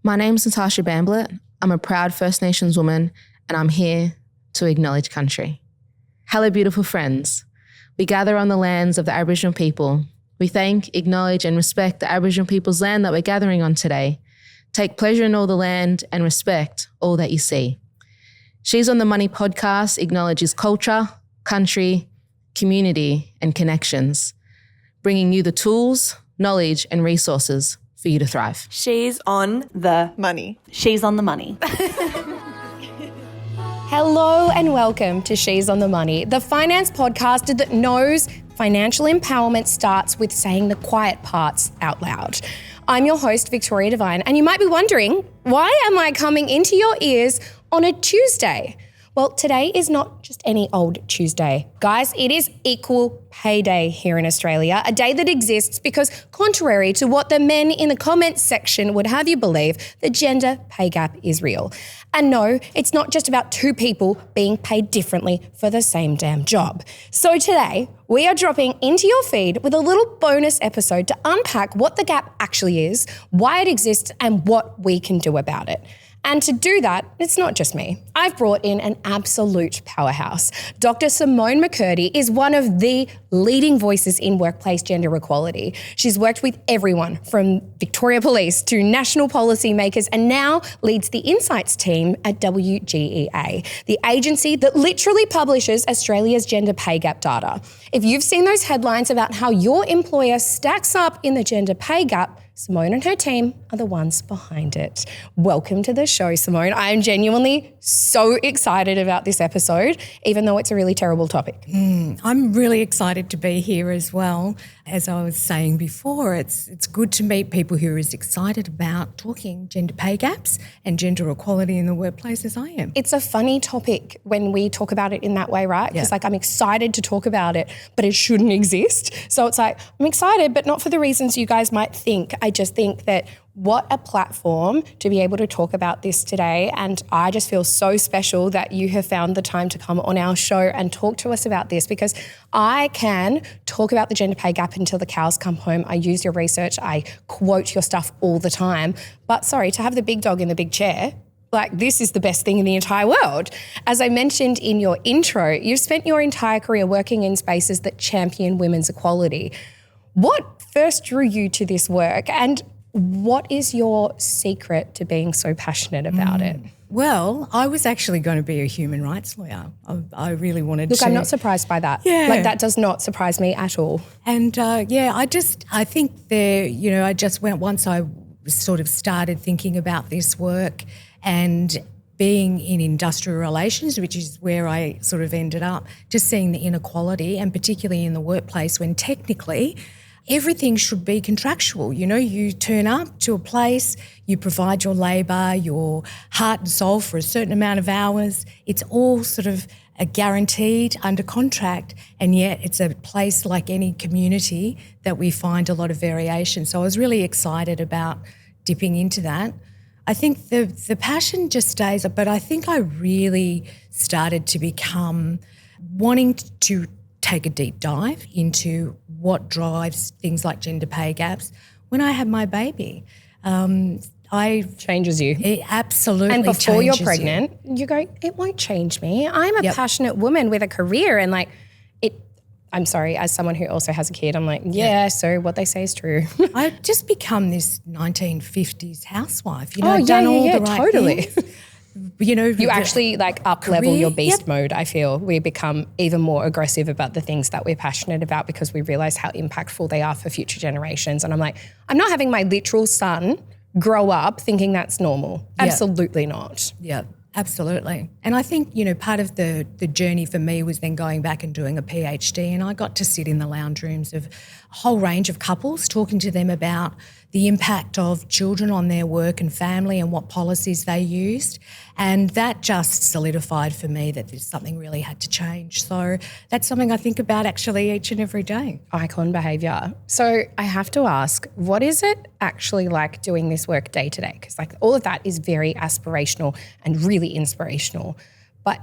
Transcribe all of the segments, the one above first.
My name's Natasha Bamblett. I'm a proud First Nations woman and I'm here to acknowledge country. Hello, beautiful friends. We gather on the lands of the Aboriginal people. We thank, acknowledge and respect the Aboriginal people's land that we're gathering on today. Take pleasure in all the land and respect all that you see. She's on the Money podcast acknowledges culture, country, community and connections, bringing you the tools, knowledge and resources for you to thrive. She's on the money. She's on the money. Hello and welcome to She's on the Money, the finance podcast that knows financial empowerment starts with saying the quiet parts out loud. I'm your host, Victoria Devine, and you might be wondering, why am I coming into your ears on a Tuesday? Well, today is not just any old Tuesday. Guys, it is Equal Pay Day here in Australia, a day that exists because, contrary to what the men in the comments section would have you believe, the gender pay gap is real. And no, it's not just about two people being paid differently for the same damn job. So today, we are dropping into your feed with a little bonus episode to unpack what the gap actually is, why it exists, and what we can do about it. And to do that, it's not just me. I've brought in an absolute powerhouse. Dr Samone McCurdy is one of the leading voices in workplace gender equality. She's worked with everyone from Victoria Police to national policy makers and now leads the Insights team at WGEA, the agency that literally publishes Australia's gender pay gap data. If you've seen those headlines about how your employer stacks up in the gender pay gap, Simone and her team are the ones behind it. Welcome to the show, Simone. I am genuinely so excited about this episode, even though it's a really terrible topic. I'm really excited to be here as well. As I was saying before, it's good to meet people who are as excited about talking gender pay gaps and gender equality in the workplace as I am. It's a funny topic when we talk about it in that way, right? Because I'm excited to talk about it, but it shouldn't exist. So it's like, I'm excited, but not for the reasons you guys might think. I just think that what a platform to be able to talk about this today. And I just feel so special that you have found the time to come on our show and talk to us about this, because I can talk about the gender pay gap until the cows come home. I use your research. I quote your stuff all the time. But sorry, to have the big dog in the big chair, like this is the best thing in the entire world. As I mentioned in your intro, you've spent your entire career working in spaces that champion women's equality. What first drew you to this work, and what is your secret to being so passionate about it? Well, I was actually going to be a human rights lawyer. I really wanted to. Look, I'm not surprised by that. Yeah. Like that does not surprise me at all. And I think I just went, once I sort of started thinking about this work and being in industrial relations, which is where I sort of ended up, just seeing the inequality, and particularly in the workplace when technically everything should be contractual. You know, you turn up to a place, you provide your labour, your heart and soul for a certain amount of hours. It's all sort of guaranteed under contract, and yet it's a place like any community that we find a lot of variation. So I was really excited about dipping into that. I think the passion just stays, but I think I really started to become wanting to take a deep dive into what drives things like gender pay gaps when I had my baby. Changes you. It absolutely changes. And before you're changes pregnant, you go, it won't change me. I'm a passionate woman with a career, and I'm sorry, as someone who also has a kid, I'm like, so what they say is true. I've just become this 1950s housewife. I've done all the right things. You actually up-level your beast mode, I feel. We become even more aggressive about the things that we're passionate about because we realise how impactful they are for future generations. And I'm like, I'm not having my literal son grow up thinking that's normal. Absolutely not. Yeah, absolutely. And I think, part of the journey for me was then going back and doing a PhD, and I got to sit in the lounge rooms of a whole range of couples, talking to them about the impact of children on their work and family and what policies they used. And that just solidified for me that something really had to change. So that's something I think about actually each and every day. Icon behaviour. So I have to ask, what is it actually like doing this work day to day? Because all of that is very aspirational and really inspirational. But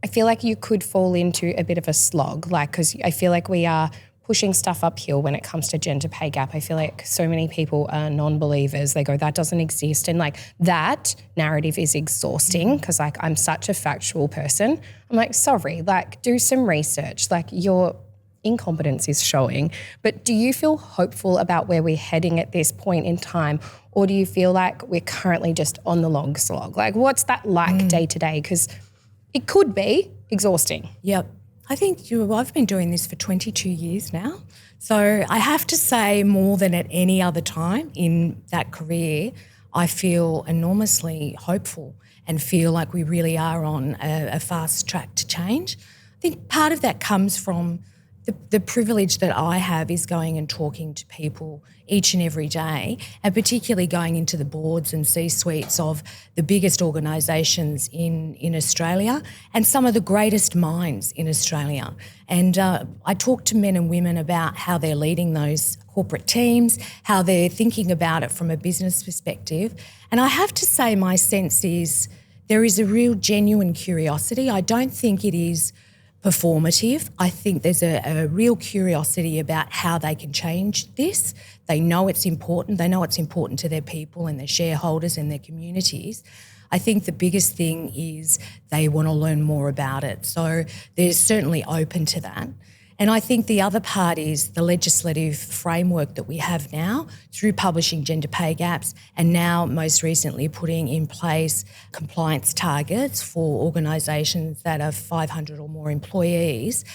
I feel like you could fall into a bit of a slog, because I feel like we are pushing stuff uphill when it comes to gender pay gap. I feel like so many people are non-believers. They go, that doesn't exist. And like that narrative is exhausting because like I'm such a factual person. I'm like, sorry, like do some research. Like your incompetence is showing. But do you feel hopeful about where we're heading at this point in time? Or do you feel like we're currently just on the long slog? Like what's that like day to day? Because it could be exhausting. Yep. I think I've been doing this for 22 years now. So I have to say more than at any other time in that career, I feel enormously hopeful and feel like we really are on a fast track to change. I think part of that comes from the privilege that I have is going and talking to people each and every day, and particularly going into the boards and C-suites of the biggest organisations in Australia and some of the greatest minds in Australia. And I talk to men and women about how they're leading those corporate teams, how they're thinking about it from a business perspective. And I have to say my sense is there is a real genuine curiosity. I don't think it is performative. I think there's a real curiosity about how they can change this. They know it's important. They know it's important to their people and their shareholders and their communities. I think the biggest thing is they want to learn more about it. So they're certainly open to that. And I think the other part is the legislative framework that we have now through publishing gender pay gaps and now most recently putting in place compliance targets for organisations that have 500 or more employees.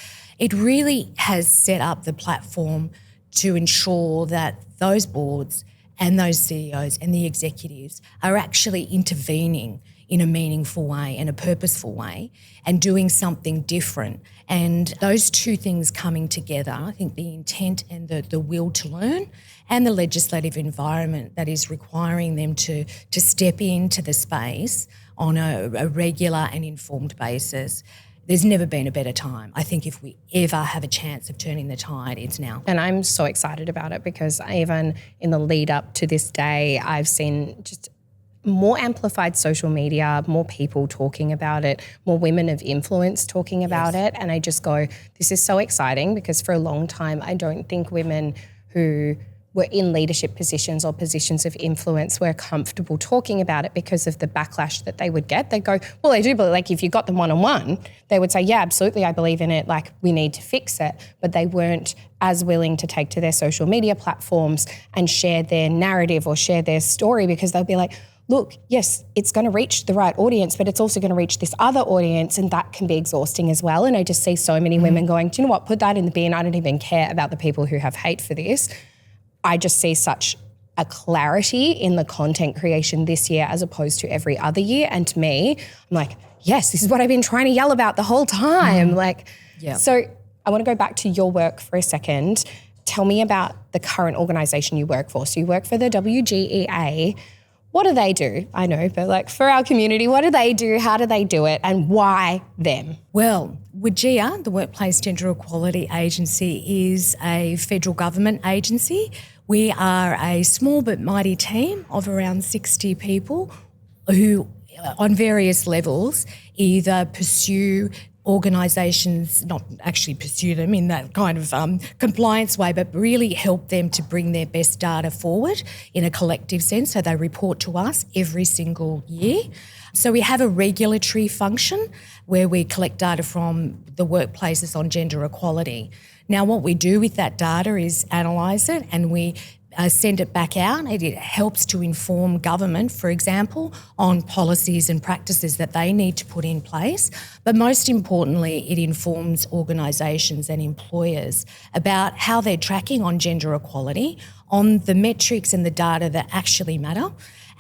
It really has set up the platform to ensure that those boards and those CEOs and the executives are actually intervening in a meaningful way and a purposeful way and doing something different. And those two things coming together, I think the intent and the will to learn and the legislative environment that is requiring them to step into the space on a regular and informed basis. There's never been a better time. I think if we ever have a chance of turning the tide, it's now. And I'm so excited about it because even in the lead up to this day, I've seen just more amplified social media, more people talking about it, more women of influence talking about it. And I just go, this is so exciting because for a long time, I don't think women who were in leadership positions or positions of influence were comfortable talking about it because of the backlash that they would get. They'd go, well, I do believe, like if you got them one-on-one, they would say, yeah, absolutely, I believe in it, like we need to fix it. But they weren't as willing to take to their social media platforms and share their narrative or share their story because they'll be like, look, yes, it's going to reach the right audience, but it's also going to reach this other audience and that can be exhausting as well. And I just see so many women going, do you know what, put that in the bin. I don't even care about the people who have hate for this. I just see such a clarity in the content creation this year as opposed to every other year. And to me, I'm like, yes, this is what I've been trying to yell about the whole time. So I want to go back to your work for a second. Tell me about the current organisation you work for. So you work for the WGEA. What do they do? I know, but like for our community, what do they do? How do they do it? And why them? Well, WGEA, the Workplace Gender Equality Agency, is a federal government agency. We are a small but mighty team of around 60 people who, on various levels, either pursue organisations, not actually pursue them in that kind of compliance way, but really help them to bring their best data forward in a collective sense. So they report to us every single year. So we have a regulatory function where we collect data from the workplaces on gender equality. Now, what we do with that data is analyse it and we send it back out. It helps to inform government, for example, on policies and practices that they need to put in place. But most importantly, it informs organisations and employers about how they're tracking on gender equality, on the metrics and the data that actually matter.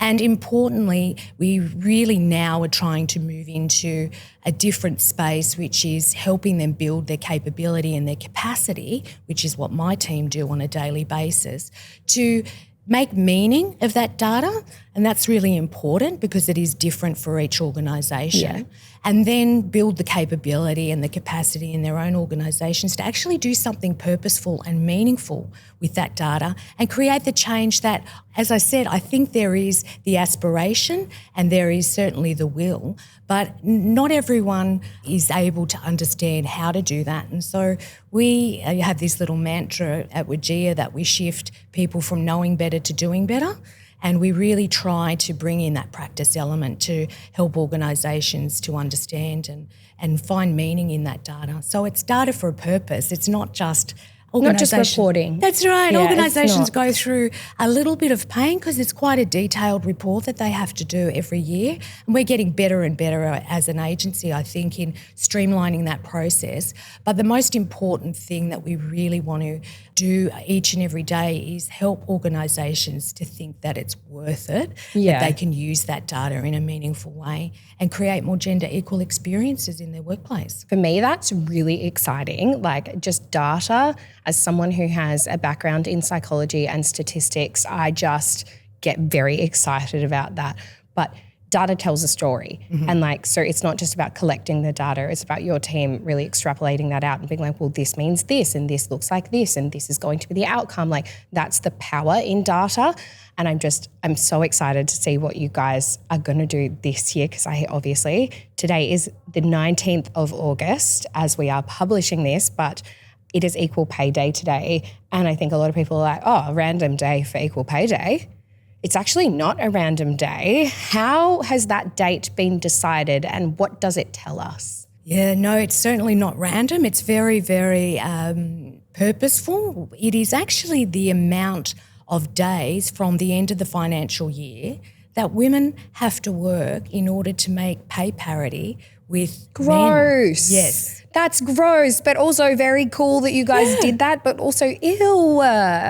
And importantly, we really now are trying to move into a different space, which is helping them build their capability and their capacity, which is what my team do on a daily basis, to make meaning of that data And that's really important because it is different for each organisation. And then build the capability and the capacity in their own organisations to actually do something purposeful and meaningful with that data and create the change that, as I said, I think there is the aspiration and there is certainly the will, but not everyone is able to understand how to do that. And so we have this little mantra at WGEA that we shift people from knowing better to doing better. And we really try to bring in that practice element to help organisations to understand and find meaning in that data. So it's data for a purpose. It's not just not just reporting. That's right. Yeah, organisations go through a little bit of pain because it's quite a detailed report that they have to do every year. And we're getting better and better as an agency, I think, in streamlining that process. But the most important thing that we really want to do each and every day is help organisations to think that it's worth it, that they can use that data in a meaningful way and create more gender equal experiences in their workplace. For me, that's really exciting. Like, just data, as someone who has a background in psychology and statistics, I just get very excited about that. But data tells a story. And so it's not just about collecting the data, it's about your team really extrapolating that out and being like, well, this means this and this looks like this and this is going to be the outcome. Like, that's the power in data. And I'm so excited to see what you guys are going to do this year, because obviously today is the 19th of August as we are publishing this, but it is Equal Pay Day today. And I think a lot of people are like, oh, a random day for Equal Pay Day. It's actually not a random day. How has that date been decided and what does it tell us? Yeah, no, it's certainly not random. It's very, very purposeful. It is actually the amount of days from the end of the financial year that women have to work in order to make pay parity with gross. Men. Yes. That's gross, but also very cool that you guys did that, but also ew.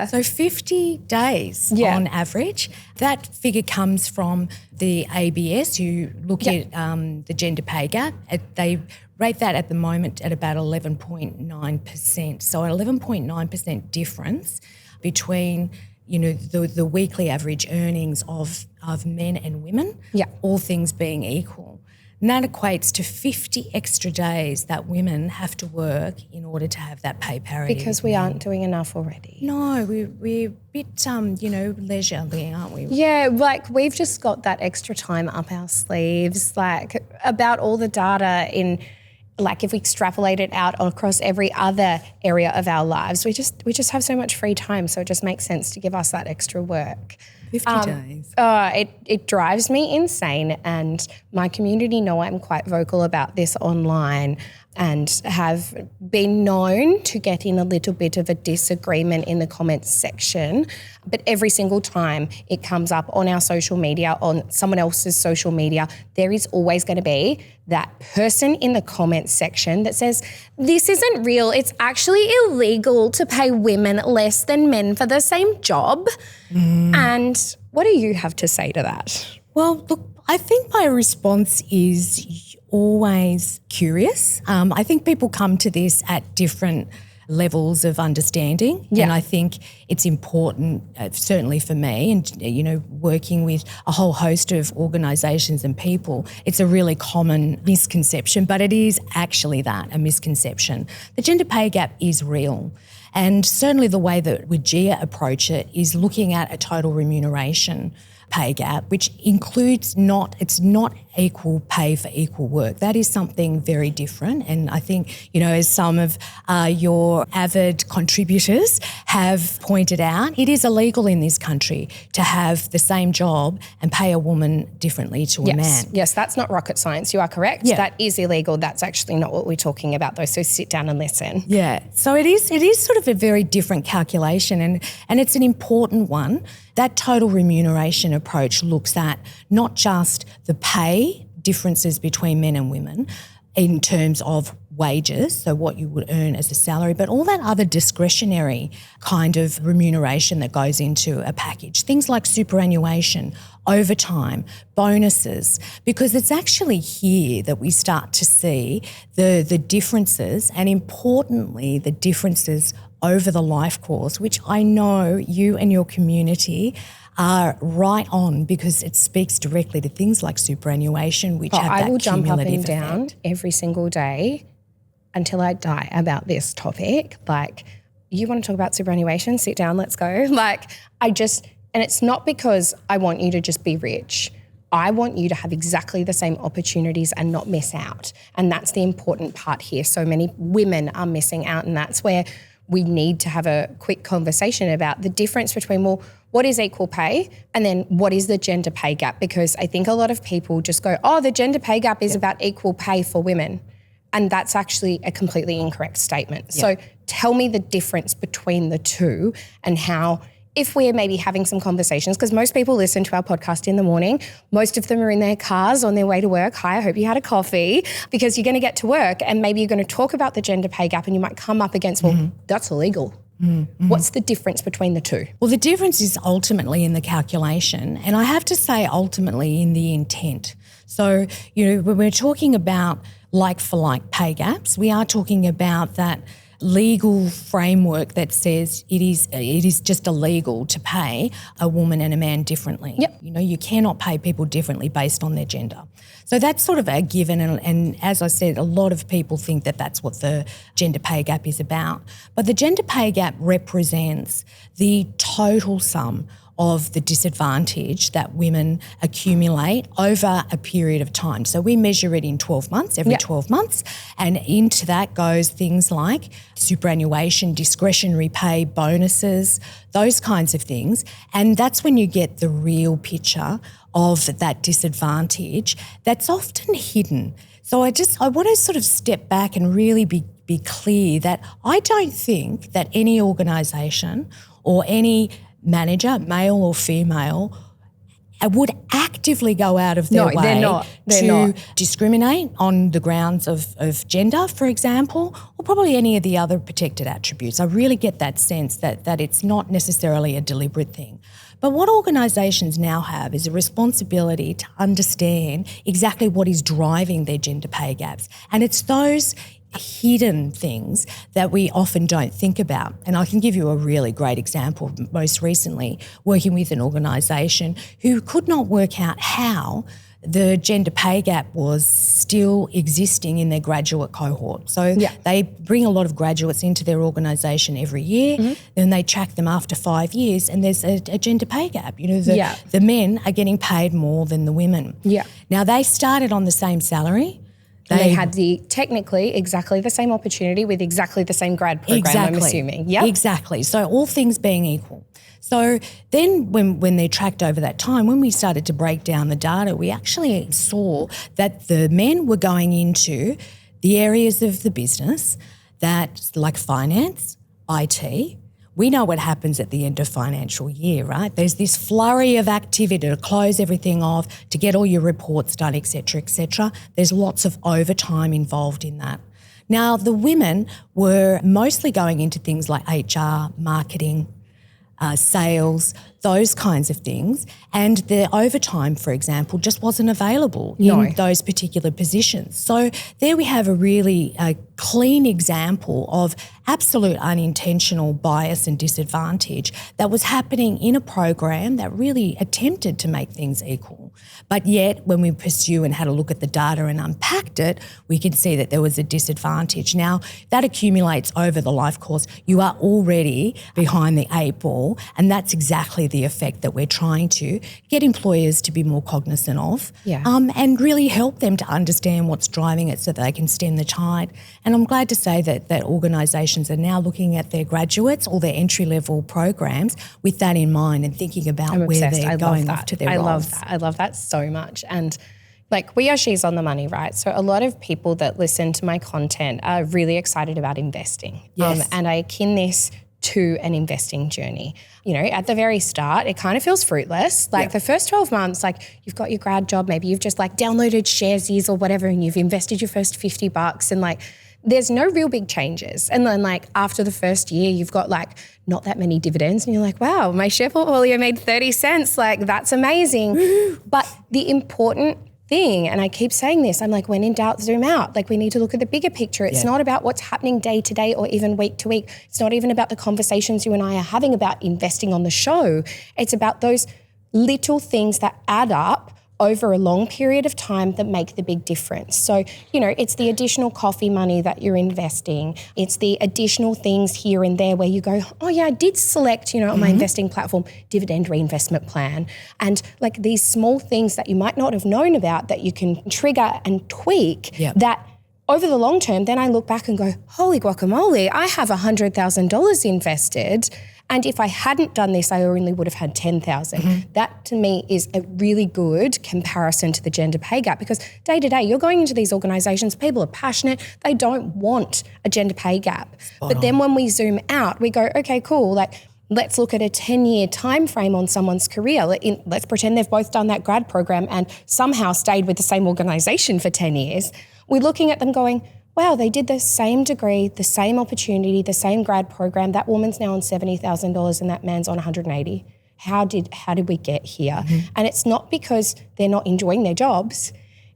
So 50 days on average. That figure comes from the ABS, who look at the gender pay gap. They rate that at the moment at about 11.9%. So an 11.9% difference between the weekly average earnings of men and women, all things being equal. And that equates to 50 extra days that women have to work in order to have that pay parity. Because we aren't doing enough already. No, we're a bit, leisurely, aren't we? Yeah, we've just got that extra time up our sleeves, about all the data in, if we extrapolate it out across every other area of our lives, we just have so much free time, so it just makes sense to give us that extra work. 50 days. It drives me insane, and my community know I'm quite vocal about this online and have been known to get in a little bit of a disagreement in the comments section. But every single time it comes up on our social media, on someone else's social media, there is always going to be that person in the comments section that says, this isn't real. It's actually illegal to pay women less than men for the same job. And what do you have to say to that? Well, look, I think my response is always curious. I think people come to this at different levels of understanding, and I think it's important, certainly for me, and working with a whole host of organisations and people, it's a really common misconception, but it is actually a misconception. The gender pay gap is real. And certainly the way that WGEA approach it is looking at a total remuneration pay gap, which includes it's not equal pay for equal work. That is something very different. And I think, as some of your avid contributors have pointed out, it is illegal in this country to have the same job and pay a woman differently to a man. Yes, that's not rocket science. You are correct. Yeah. That is illegal. That's actually not what we're talking about, though. So sit down and listen. Yeah. So it is sort of a very different calculation, and it's an important one. That total remuneration approach looks at not just the pay differences between men and women in terms of wages, so what you would earn as a salary, but all that other discretionary kind of remuneration that goes into a package. Things like superannuation, overtime, bonuses, because it's actually here that we start to see the differences, and importantly, the differences over the life course, which I know you and your community are right on because it speaks directly to things like superannuation, which have that I will jump up and cumulative down effect. every single day until I die about this topic. Like, you want to talk about superannuation? Sit down, let's go. Like, and it's not because I want you to just be rich. I want you to have exactly the same opportunities and not miss out. And that's the important part here. So many women are missing out, and that's where we need to have a quick conversation about the difference between, well, what is equal pay and then what is the gender pay gap? Because I think a lot of people just go, oh, the gender pay gap is about equal pay for women. And that's actually a completely incorrect statement. So tell me the difference between the two and how, if we're maybe having some conversations, because most people listen to our podcast in the morning, most of them are in their cars on their way to work. Hi, I hope you had a coffee, because you're going to get to work and maybe you're going to talk about the gender pay gap and you might come up against, well, that's illegal. What's the difference between the two? Well, the difference is ultimately in the calculation, and I have to say ultimately in the intent. So, when we're talking about like-for-like pay gaps, we are talking about that legal framework that says it is just illegal to pay a woman and a man differently. Yep. You cannot pay people differently based on their gender. So that's sort of a given, and as I said, a lot of people think that that's what the gender pay gap is about. But the gender pay gap represents the total sum of the disadvantage that women accumulate over a period of time. So we measure it in 12 months, every 12 months, and into that goes things like superannuation, discretionary pay, bonuses, those kinds of things. And that's when you get the real picture of that disadvantage that's often hidden. So I want to sort of step back and really be clear that I don't think that any organisation or any manager, male or female, would actively go out of their way to discriminate on the grounds of gender, for example, or probably any of the other protected attributes. I really get that sense that it's not necessarily a deliberate thing. But what organisations now have is a responsibility to understand exactly what is driving their gender pay gaps. And it's those hidden things that we often don't think about. And I can give you a really great example, most recently working with an organisation who could not work out how the gender pay gap was still existing in their graduate cohort. So they bring a lot of graduates into their organisation every year, then they track them after 5 years, and there's a gender pay gap. The men are getting paid more than the women. Now, they started on the same salary. They had technically exactly the same opportunity with exactly the same grad program, I'm assuming. Yeah, exactly. So all things being equal. So then when they're tracked over that time, when we started to break down the data, we actually saw that the men were going into the areas of the business that, like finance, IT. We know what happens at the end of financial year, right? There's this flurry of activity to close everything off, to get all your reports done, et cetera, et cetera. There's lots of overtime involved in that. Now, the women were mostly going into things like HR, marketing, sales, those kinds of things. And the overtime, for example, just wasn't available in those particular positions. So there we have a really clean example of absolute unintentional bias and disadvantage that was happening in a program that really attempted to make things equal. But yet, when we pursue and had a look at the data and unpacked it, we can see that there was a disadvantage. Now, that accumulates over the life course. You are already behind the 8 ball, and that's exactly the effect that we're trying to get employers to be more cognizant of, and really help them to understand what's driving it so that they can stem the tide. And I'm glad to say that organisations are now looking at their graduates or their entry-level programs with that in mind and thinking about where they're going off to their roles. I love that so much. And we are She's on the Money, right? So a lot of people that listen to my content are really excited about investing. Yes. And I akin this to an investing journey. At the very start, it kind of feels fruitless. The first 12 months, you've got your grad job, maybe you've just downloaded Sharesies or whatever, and you've invested your first $50 and there's no real big changes. And then after the first year, you've got not that many dividends and you're like, wow, my share portfolio made 30 cents. That's amazing. But the important thing, and I keep saying this, I'm when in doubt, zoom out. We need to look at the bigger picture. It's not about what's happening day to day or even week to week. It's not even about the conversations you and I are having about investing on the show. It's about those little things that add up over a long period of time that make the big difference. So, it's the additional coffee money that you're investing. It's the additional things here and there where you go, oh yeah, I did select, on my investing platform, dividend reinvestment plan. And like these small things that you might not have known about that you can trigger and tweak that over the long term, then I look back and go, holy guacamole, I have $100,000 invested. And if I hadn't done this, I only would have had 10,000. That to me is a really good comparison to the gender pay gap, because day to day, you're going into these organisations, people are passionate, they don't want a gender pay gap. But then when we zoom out, we go, okay, cool, like let's look at a 10-year time frame on someone's career. Let's pretend they've both done that grad program and somehow stayed with the same organisation for 10 years. We're looking at them going, wow, they did the same degree, the same opportunity, the same grad program. That woman's now on $70,000 and that man's on $180,000. How did we get here? And it's not because they're not enjoying their jobs.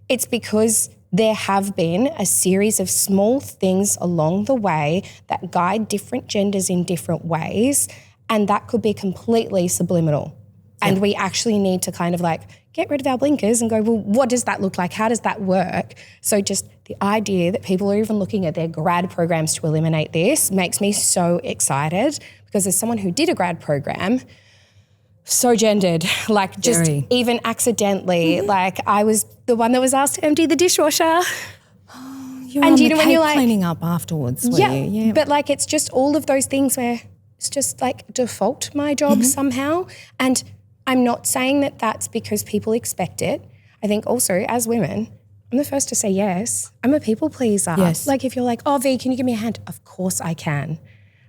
It's because there have been a series of small things along the way that guide different genders in different ways, and that could be completely subliminal. And we actually need to kind of like get rid of our blinkers and go, well, what does that look like? How does that work? So just the idea that people are even looking at their grad programs to eliminate this makes me so excited, because as someone who did a grad program, so gendered, like just even accidentally, like I was the one that was asked to empty the dishwasher. You're and you know when you're like cleaning up afterwards. Yeah, but like it's just all of those things where it's just like default my job somehow. And I'm not saying that that's because people expect it. I think also as women, I'm the first to say yes. I'm a people pleaser. Yes. Like if you're like, oh, V, can you give me a hand? Of course I can.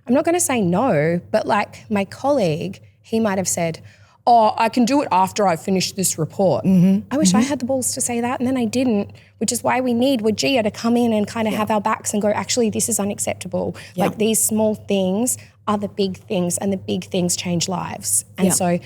I'm not going to say no, but like my colleague, he might have said, oh, I can do it after I finish this report. I wish I had the balls to say that, and then I didn't, which is why we need WGEA to come in and kind of have our backs and go, actually, this is unacceptable. Like these small things are the big things, and the big things change lives. And so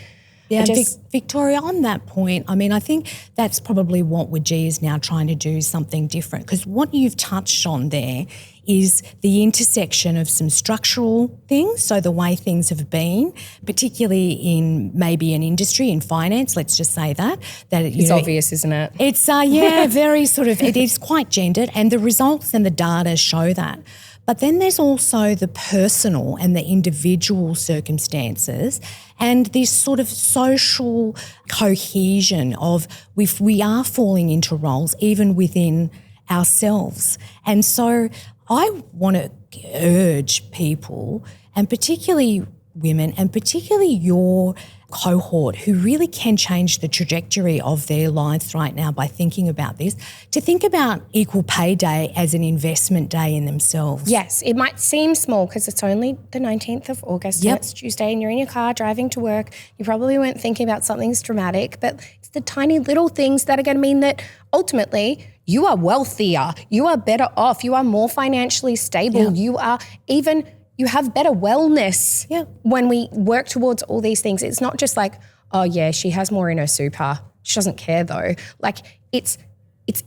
Victoria, on that point, I mean, I think that's probably what WGEA is now trying to do, something different, because what you've touched on there is the intersection of some structural things, so the way things have been, particularly in maybe an industry, in finance, let's just say that it's obvious, isn't it? It's, very sort of, it is quite gendered, and the results and the data show that. But then there's also the personal and the individual circumstances and this sort of social cohesion of if we are falling into roles even within ourselves. And so I want to urge people, and particularly women, and particularly your cohort who really can change the trajectory of their lives right now by thinking about this, to think about Equal Pay Day as an investment day in themselves. Yes, it might seem small because it's only the 19th of August and it's Tuesday and you're in your car driving to work. You probably weren't thinking about something as dramatic, but it's the tiny little things that are going to mean that ultimately you are wealthier, you are better off, you are more financially stable, you have better wellness when we work towards all these things. It's not just like, oh yeah, she has more in her super. She doesn't care though. Like it's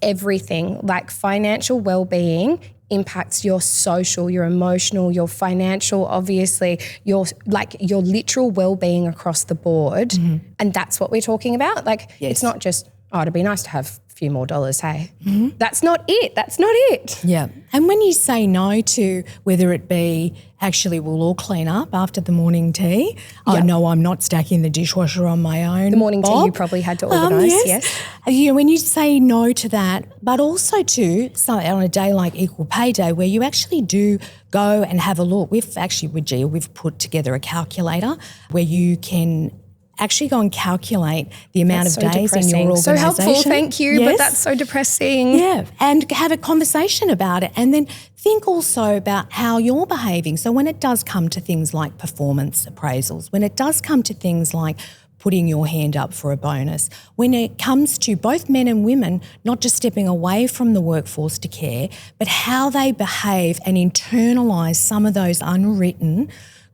everything. Like financial well-being impacts your social, your emotional, your financial, obviously, your literal well-being across the board. And that's what we're talking about. Like it's not just, oh, it'd be nice to have a few more dollars, hey. That's not it. Yeah. And when you say no to whether it be actually we'll all clean up after the morning tea, I know I'm not stacking the dishwasher on my own. The morning tea you probably had to organise, yes. You know, when you say no to that, but also to on a day like Equal Pay Day where you actually do go and have a look. We've put together a calculator where you can actually go and calculate the amount of days in your organisation. So helpful, thank you, but that's so depressing. Yeah, and have a conversation about it, and then think also about how you're behaving. So when it does come to things like performance appraisals, when it does come to things like putting your hand up for a bonus, when it comes to both men and women not just stepping away from the workforce to care, but how they behave and internalise some of those unwritten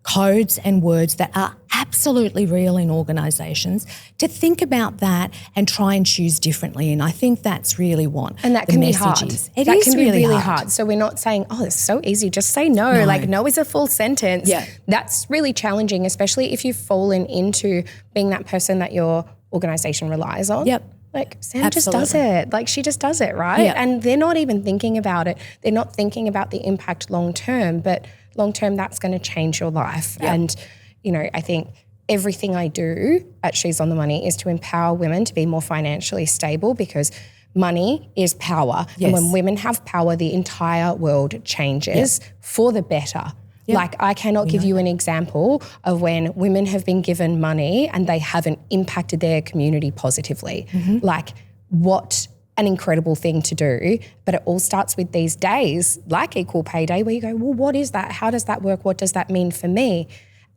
codes and words that are absolutely real in organisations, to think about that and try and choose differently. And I think that's really what and that the can be message hard. is. That can be really hard. So we're not saying, oh, it's so easy, just say no. Like no is a full sentence. Yeah. That's really challenging, especially if you've fallen into being that person that your organisation relies on. Yep. Like Sam just does it. Like she just does it, right? Yep. And they're not even thinking about it. They're not thinking about the impact long term, but long term that's going to change your life. Yep. And, you know, I think everything I do at She's on the Money is to empower women to be more financially stable, because money is power. Yes. And when women have power, the entire world changes for the better. Yep. Like I cannot give you an example of when women have been given money and they haven't impacted their community positively. Like what an incredible thing to do. But it all starts with these days like Equal Pay Day where you go, well, what is that? How does that work? What does that mean for me?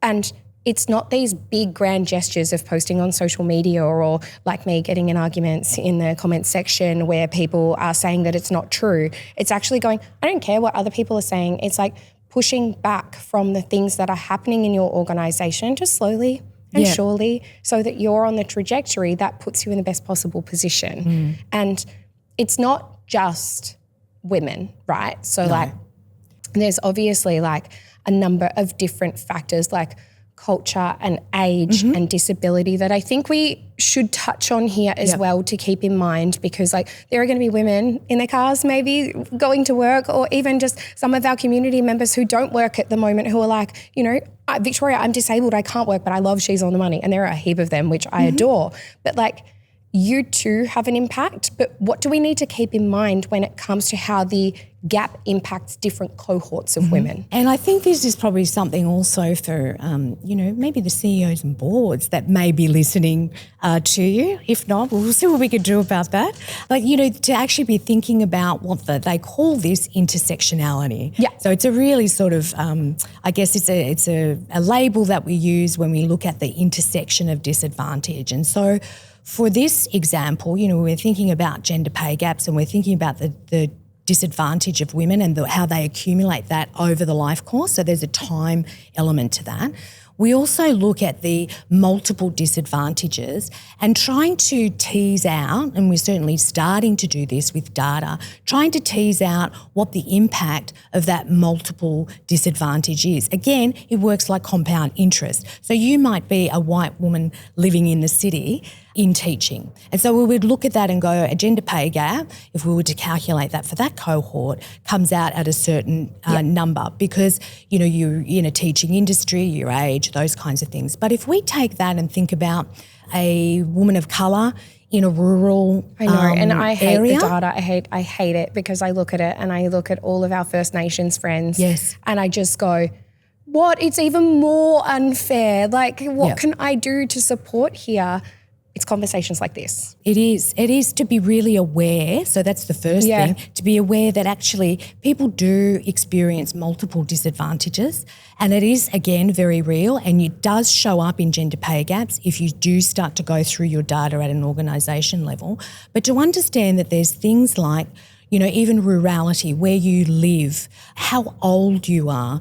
And it's not these big grand gestures of posting on social media or like me getting in arguments in the comments section where people are saying that it's not true. It's actually going, I don't care what other people are saying. It's like pushing back from the things that are happening in your organisation just slowly and surely, so that you're on the trajectory that puts you in the best possible position. And it's not just women, right? So like there's obviously like a number of different factors like culture and age and disability that I think we should touch on here as well to keep in mind, because like there are going to be women in their cars maybe going to work, or even just some of our community members who don't work at the moment who are like, you know, Victoria, I'm disabled, I can't work, but I love She's on the Money. And there are a heap of them, which I adore. But like you too have an impact, but what do we need to keep in mind when it comes to how the gap impacts different cohorts of women? And I think this is probably something also for, you know, maybe the CEOs and boards that may be listening to you. If not, we'll see what we can do about that. But, you know, to actually be thinking about what they call this intersectionality. Yeah. So it's a really sort of, I guess it's a label that we use when we look at the intersection of disadvantage. And so for this example, you know, we're thinking about gender pay gaps and we're thinking about the disadvantage of women and how they accumulate that over the life course. So there's a time element to that. We also look at the multiple disadvantages and trying to tease out, and we're certainly starting to do this with data, trying to tease out what the impact of that multiple disadvantage is. Again, it works like compound interest. So you might be a white woman living in the city in teaching. And so we would look at that and go, a gender pay gap, if we were to calculate that for that cohort, comes out at a certain number because, you know, you're in a teaching industry, your age, those kinds of things. But if we take that and think about a woman of colour in a rural and I hate area. the data. I hate it because I look at it and I look at all of our First Nations friends. Yes. And I just go, what? It's even more unfair. Like, what can I do to support here? It's conversations like this. It is to be really aware. So that's the first thing, to be aware that actually people do experience multiple disadvantages, and it is, again, very real, and it does show up in gender pay gaps if you do start to go through your data at an organisation level. But to understand that there's things like, you know, even rurality, where you live, how old you are,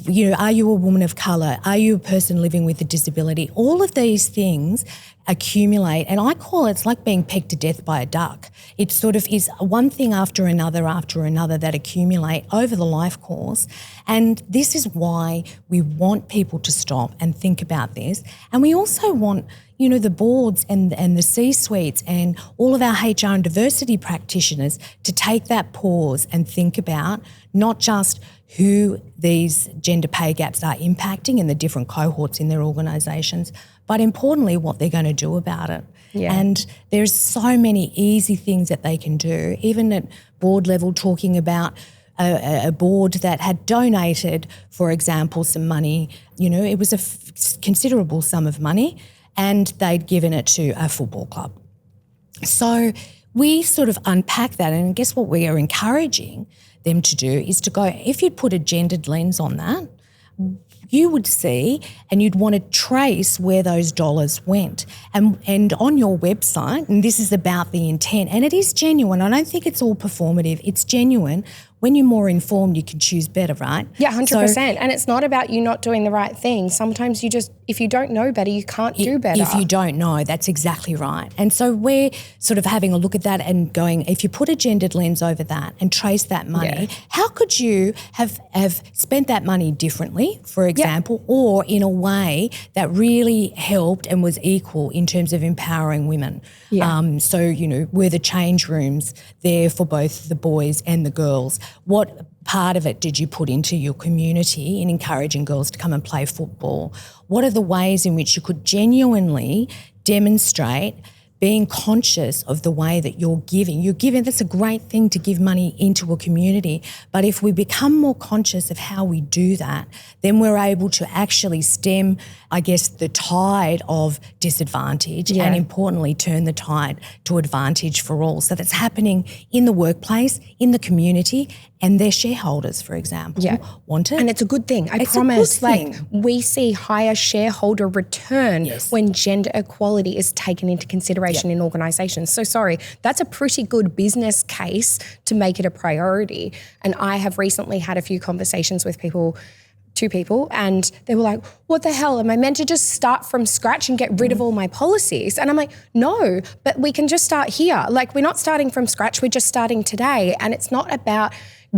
you know, are you a woman of colour? Are you a person living with a disability? All of these things accumulate, and I call it's like being pegged to death by a duck. It sort of is one thing after another that accumulate over the life course. And this is why we want people to stop and think about this. And we also want, you know, the boards and the C-suites and all of our HR and diversity practitioners to take that pause and think about not just who these gender pay gaps are impacting in the different cohorts in their organisations, but importantly, what they're going to do about it. Yeah. And there's so many easy things that they can do, even at board level, talking about a board that had donated, for example, some money. You know, it was a considerable sum of money, and they'd given it to a football club. So we sort of unpack that, and I guess what we are encouraging them to do is to go, if you'd put a gendered lens on that, you would see and you'd want to trace where those dollars went. And on your website, and this is about the intent, and it is genuine, I don't think it's all performative, it's genuine. when you're more informed, you can choose better, right? Yeah, 100%. And it's not about you not doing the right thing. Sometimes you just, if you don't know better, you can't do better. If you don't know, that's exactly right. And so we're sort of having a look at that and going, if you put a gendered lens over that and trace that money, how could you have spent that money differently, for example, or in a way that really helped and was equal in terms of empowering women? So, you know, were the change rooms there for both the boys and the girls? What part of it did you put into your community in encouraging girls to come and play football? What are the ways in which you could genuinely demonstrate being conscious of the way that you're giving? That's a great thing to give money into a community. But if we become more conscious of how we do that, then we're able to actually stem, I guess, the tide of disadvantage and importantly turn the tide to advantage for all. So that's happening in the workplace, in the community, and their shareholders, for example, want it. And it's a good thing. I promise, we see higher shareholder return when gender equality is taken into consideration in organisations. So sorry, that's a pretty good business case to make it a priority. And I have recently had a few conversations with two people, and they were like, what the hell, am I meant to just start from scratch and get rid of all my policies? And I'm like, no, but we can just start here. Like, we're not starting from scratch, we're just starting today. And it's not about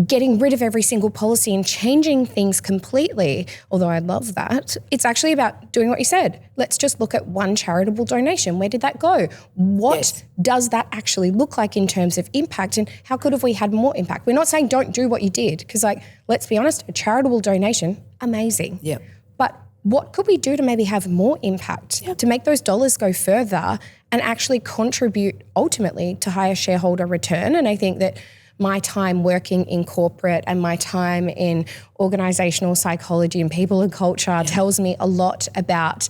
getting rid of every single policy and changing things completely, although I love that. It's actually about doing what you said. Let's just look at one charitable donation. Where did that go? What does that actually look like in terms of impact, and how could have we had more impact? We're not saying don't do what you did, because let's be honest, a charitable donation, amazing. Yeah. But what could we do to maybe have more impact, to make those dollars go further and actually contribute ultimately to higher shareholder return? And I think that my time working in corporate and my time in organisational psychology and people and culture tells me a lot about,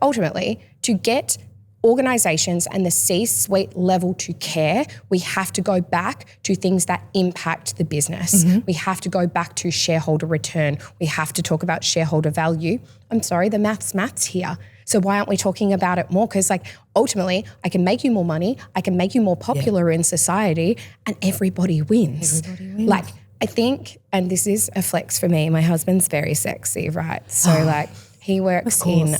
ultimately to get organisations and the C-suite level to care, we have to go back to things that impact the business. We have to go back to shareholder return. We have to talk about shareholder value. I'm sorry, the maths here. So why aren't we talking about it more? Because ultimately, I can make you more money, I can make you more popular in society, and everybody wins. I think, and this is a flex for me, my husband's very sexy, right? So he works in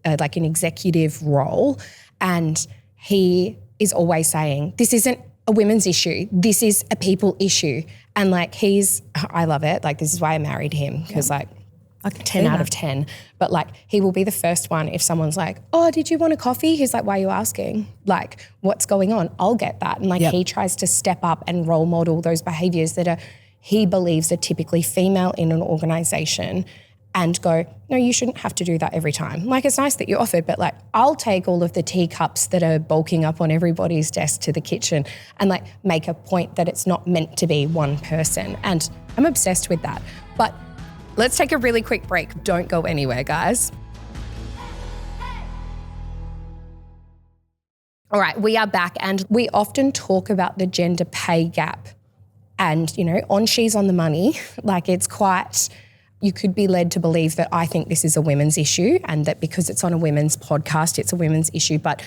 an executive role, and he is always saying, this isn't a women's issue, this is a people issue. And I love it. This is why I married him, because 10 out of 10. But he will be the first one if someone's like, oh, did you want a coffee? He's like, why are you asking? What's going on? I'll get that. And he tries to step up and role model those behaviours that he believes are typically female in an organisation, and go, no, you shouldn't have to do that every time. It's nice that you offered, but I'll take all of the teacups that are bulking up on everybody's desk to the kitchen and make a point that it's not meant to be one person. And I'm obsessed with that. But let's take a really quick break. Don't go anywhere, guys. All right, we are back, and we often talk about the gender pay gap. And, on She's on the Money, it's quite, you could be led to believe that I think this is a women's issue, and that because it's on a women's podcast, it's a women's issue. But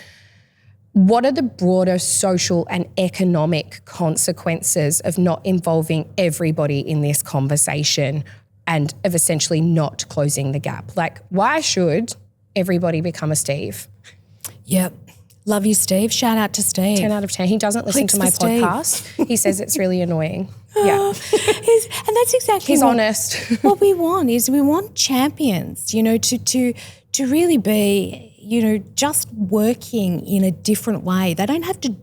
what are the broader social and economic consequences of not involving everybody in this conversation and of essentially not closing the gap? Why should everybody become a Steve? Yep. Love you, Steve. Shout out to Steve. 10 out of 10. He doesn't listen to my podcast. He says it's really annoying. Yeah. And that's exactly He's honest. What we want is we want champions, to really be, just working in a different way. They don't have to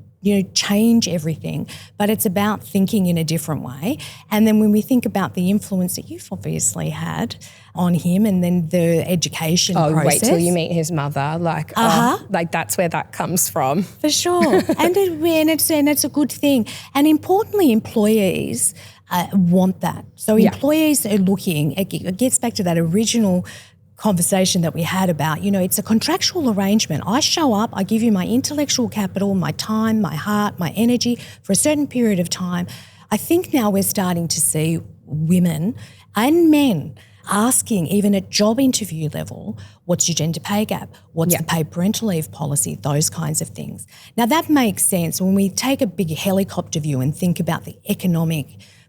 change everything, but it's about thinking in a different way. And then when we think about the influence that you've obviously had on him, and then the education process. Wait till you meet his mother. That's where that comes from. For sure. and it's a good thing. And importantly, employees want that. So employees are looking, it gets back to that original conversation that we had about, it's a contractual arrangement. I show up, I give you my intellectual capital, my time, my heart, my energy for a certain period of time. I think now we're starting to see women and men asking, even at job interview level, what's your gender pay gap? What's the paid parental leave policy? Those kinds of things. Now that makes sense when we take a big helicopter view and think about the economic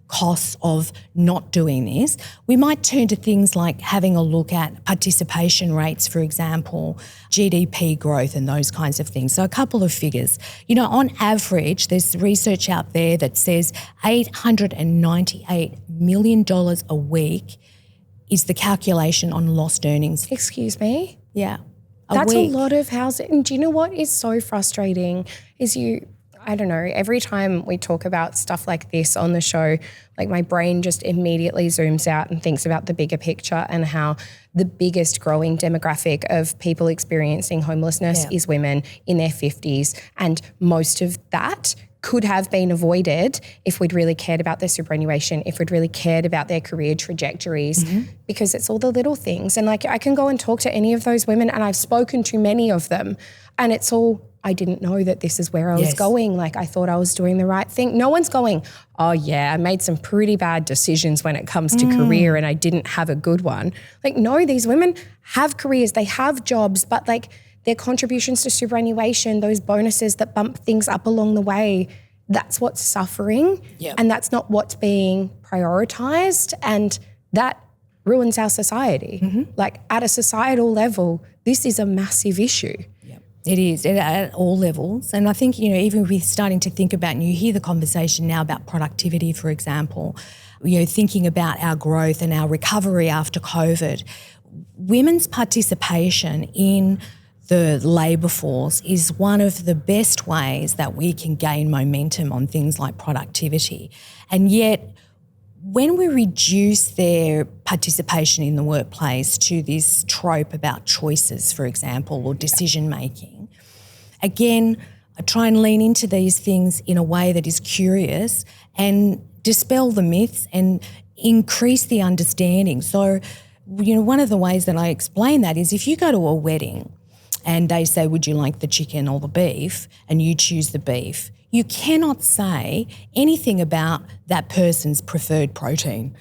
costs of not doing this, we might turn to things like having a look at participation rates, for example, GDP growth and those kinds of things. So a couple of figures. On average, there's research out there that says $898 million a week is the calculation on lost earnings. Excuse me? Yeah. That's a lot of housing. And do you know what is so frustrating is I don't know, every time we talk about stuff like this on the show, like my brain just immediately zooms out and thinks about the bigger picture and how the biggest growing demographic of people experiencing homelessness is women in their 50s. And most of that could have been avoided if we'd really cared about their superannuation, if we'd really cared about their career trajectories, because it's all the little things. And like I can go and talk to any of those women, and I've spoken to many of them, and it's all, I didn't know that this is where I was going. Like I thought I was doing the right thing. No one's going, oh yeah, I made some pretty bad decisions when it comes to career and I didn't have a good one. Like no, these women have careers, they have jobs, but like their contributions to superannuation, those bonuses that bump things up along the way, that's what's suffering and that's not what's being prioritised, and that ruins our society. Like at a societal level, this is a massive issue. It is at all levels. And I think, even with starting to think about, and you hear the conversation now about productivity, for example, thinking about our growth and our recovery after COVID, women's participation in the labour force is one of the best ways that we can gain momentum on things like productivity. And yet, when we reduce their participation in the workplace to this trope about choices, for example, or decision-making, again, I try and lean into these things in a way that is curious and dispel the myths and increase the understanding. So, one of the ways that I explain that is if you go to a wedding and they say, would you like the chicken or the beef, and you choose the beef, you cannot say anything about that person's preferred protein.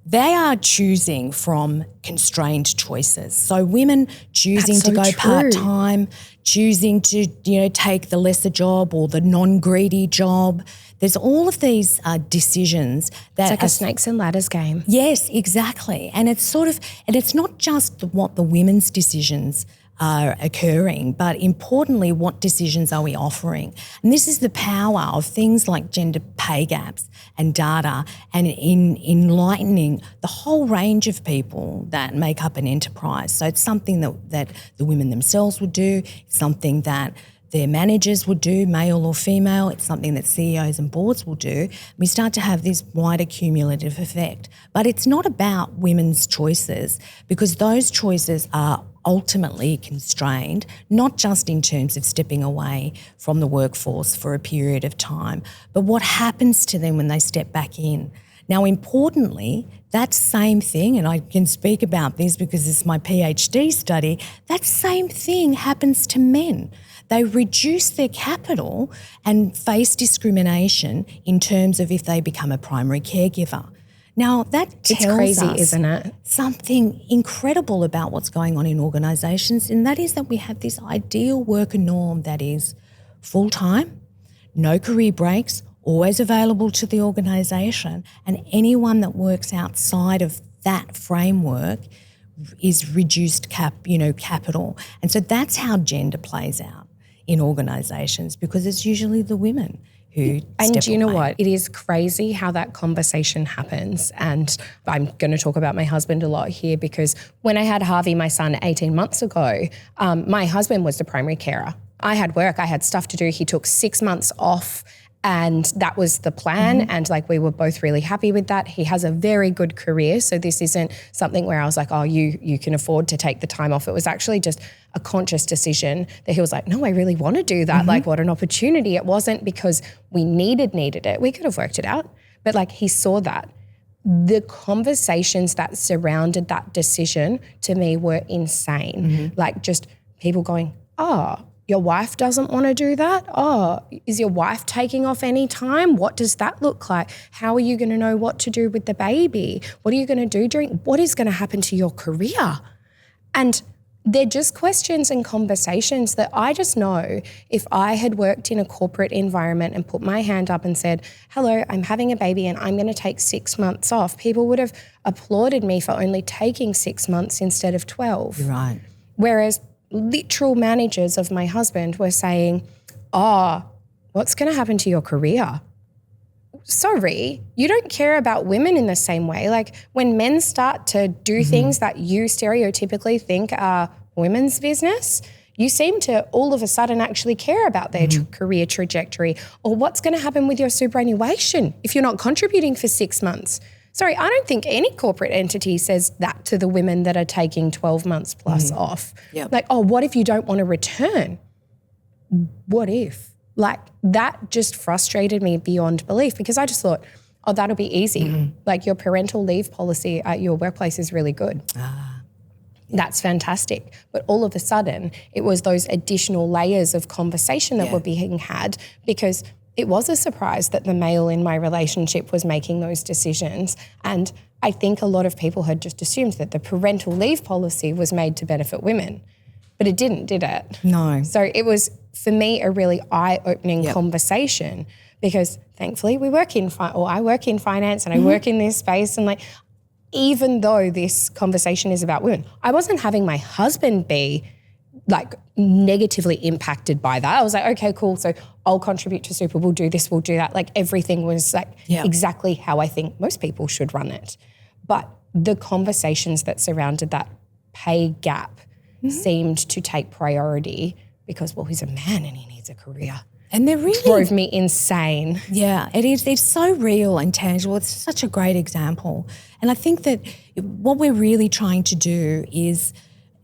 They are choosing from constrained choices. So women choosing to go part-time, choosing to, take the lesser job or the non-greedy job. There's all of these decisions that it's like a snakes and ladders game. Yes, exactly. And it's and it's not just what the women's decisions are occurring, but importantly, what decisions are we offering? And this is the power of things like gender pay gaps and data, and in enlightening the whole range of people that make up an enterprise. So it's something that the women themselves would do, it's something that their managers would do, male or female. It's something that CEOs and boards will do. We start to have this wider cumulative effect. But it's not about women's choices, because those choices are ultimately constrained, not just in terms of stepping away from the workforce for a period of time, but what happens to them when they step back in. Now, importantly, that same thing, and I can speak about this because it's my PhD study, that same thing happens to men. They reduce their capital and face discrimination in terms of if they become a primary caregiver. Now, that tells us, isn't it? Something incredible about what's going on in organisations, and that is that we have this ideal worker norm that is full-time, no career breaks, always available to the organisation, and anyone that works outside of that framework is reduced capital. And so that's how gender plays out in organisations, because it's usually the women who and do you know away. what? It is crazy how that conversation happens. And I'm going to talk about my husband a lot here, because when I had Harvey, my son, 18 months ago, my husband was the primary carer. I had work, I had stuff to do. He took 6 months off, and that was the plan. Mm-hmm. And we were both really happy with that. He has a very good career. So this isn't something where I was like, oh, you can afford to take the time off. It was actually just a conscious decision that he was like, no, I really want to do that. Mm-hmm. What an opportunity. It wasn't because we needed it. We could have worked it out. But he saw that. The conversations that surrounded that decision to me were insane. Mm-hmm. Just people going, oh, your wife doesn't want to do that? Oh, is your wife taking off any time? What does that look like? How are you going to know what to do with the baby? What are you going to do what is going to happen to your career? And they're just questions and conversations that I just know if I had worked in a corporate environment and put my hand up and said, hello, I'm having a baby and I'm going to take 6 months off, people would have applauded me for only taking 6 months instead of 12. You're right. Whereas literal managers of my husband were saying, what's going to happen to your career? Sorry, you don't care about women in the same way. Like when men start to do things that you stereotypically think are women's business, you seem to all of a sudden actually care about their career trajectory or what's going to happen with your superannuation if you're not contributing for 6 months. Sorry, I don't think any corporate entity says that to the women that are taking 12 months plus off. Yep. Like, what if you don't want to return? What if? Like that just frustrated me beyond belief because I just thought, that'll be easy. Like your parental leave policy at your workplace is really good. That's fantastic. But all of a sudden, it was those additional layers of conversation that were being had because it was a surprise that the male in my relationship was making those decisions. And I think a lot of people had just assumed that the parental leave policy was made to benefit women. But it didn't, did it? No. So it was, for me, a really eye-opening conversation because thankfully I work in finance and I work in this space and like, even though this conversation is about women, I wasn't having my husband be like negatively impacted by that. I was like, okay, cool. So I'll contribute to super. We'll do this, we'll do that. Like everything was like exactly how I think most people should run it. But the conversations that surrounded that pay gap seemed to take priority because, well, he's a man and he needs a career. And they're really drove me insane. Yeah, it is. It's so real and tangible. It's such a great example. And I think that what we're really trying to do is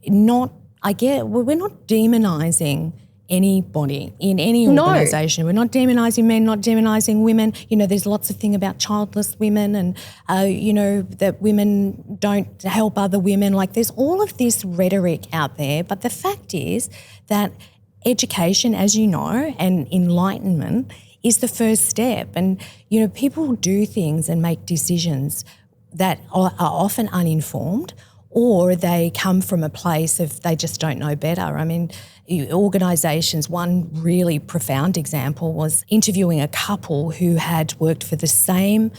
we're not demonising anybody in any organisation. We're not demonising men, not demonising women. You know, there's lots of thing about childless women and, that women don't help other women. Like there's all of this rhetoric out there. But the fact is that education, as you know, and enlightenment is the first step. And, people do things and make decisions that are often uninformed or they come from a place of they just don't know better. I mean, organisations, one really profound example was interviewing a couple who had worked for the same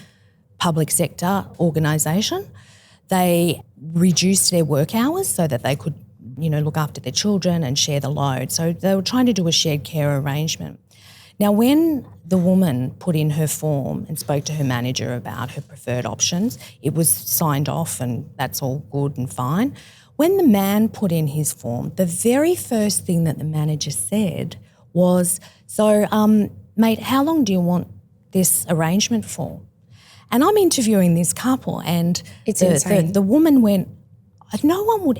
public sector organisation. They reduced their work hours so that they could look after their children and share the load. So they were trying to do a shared care arrangement. Now, when the woman put in her form and spoke to her manager about her preferred options, it was signed off and that's all good and fine. When the man put in his form, the very first thing that the manager said was, so, mate, how long do you want this arrangement for? And I'm interviewing this couple and the woman went, no one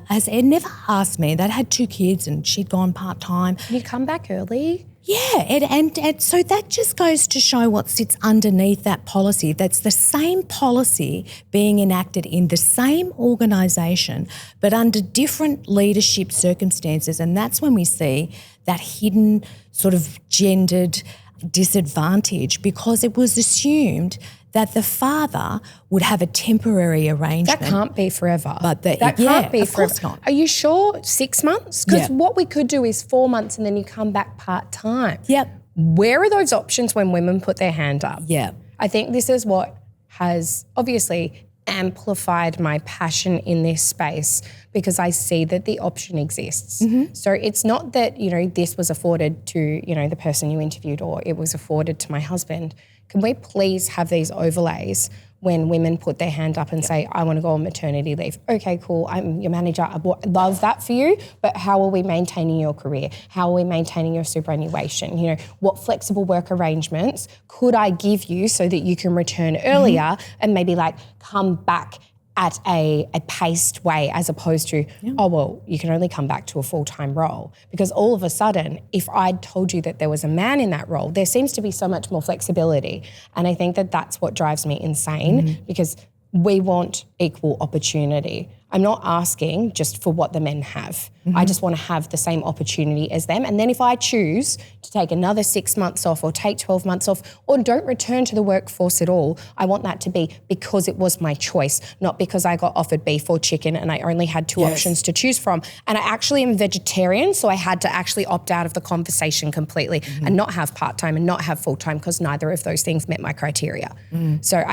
has never asked me. They'd had 2 kids and she'd gone part-time. Can you come back early? Yeah, and so that just goes to show what sits underneath that policy. That's the same policy being enacted in the same organisation but under different leadership circumstances, and that's when we see that hidden sort of gendered disadvantage because it was assumed that the father would have a temporary arrangement. That can't be forever. But that can't be forever. Course not. Are you sure 6 months? Because what we could do is 4 months and then you come back part-time. Yep. Where are those options when women put their hand up? Yeah. I think this is what has obviously amplified my passion in this space because I see that the option exists. So it's not that, this was afforded to, the person you interviewed or it was afforded to my husband. Can we please have these overlays when women put their hand up and say, I want to go on maternity leave? Okay, cool, I'm your manager. I love that for you, but how are we maintaining your career? How are we maintaining your superannuation? What flexible work arrangements could I give you so that you can return earlier and maybe come back at a paced way as opposed to, you can only come back to a full-time role. Because all of a sudden, if I'd told you that there was a man in that role, there seems to be so much more flexibility. And I think that that's what drives me insane because we want equal opportunity. I'm not asking just for what the men have. I just want to have the same opportunity as them. And then if I choose to take another 6 months off or take 12 months off or don't return to the workforce at all, I want that to be because it was my choice, not because I got offered beef or chicken and I only had two options to choose from. And I actually am vegetarian, so I had to actually opt out of the conversation completely and not have part-time and not have full-time because neither of those things met my criteria. So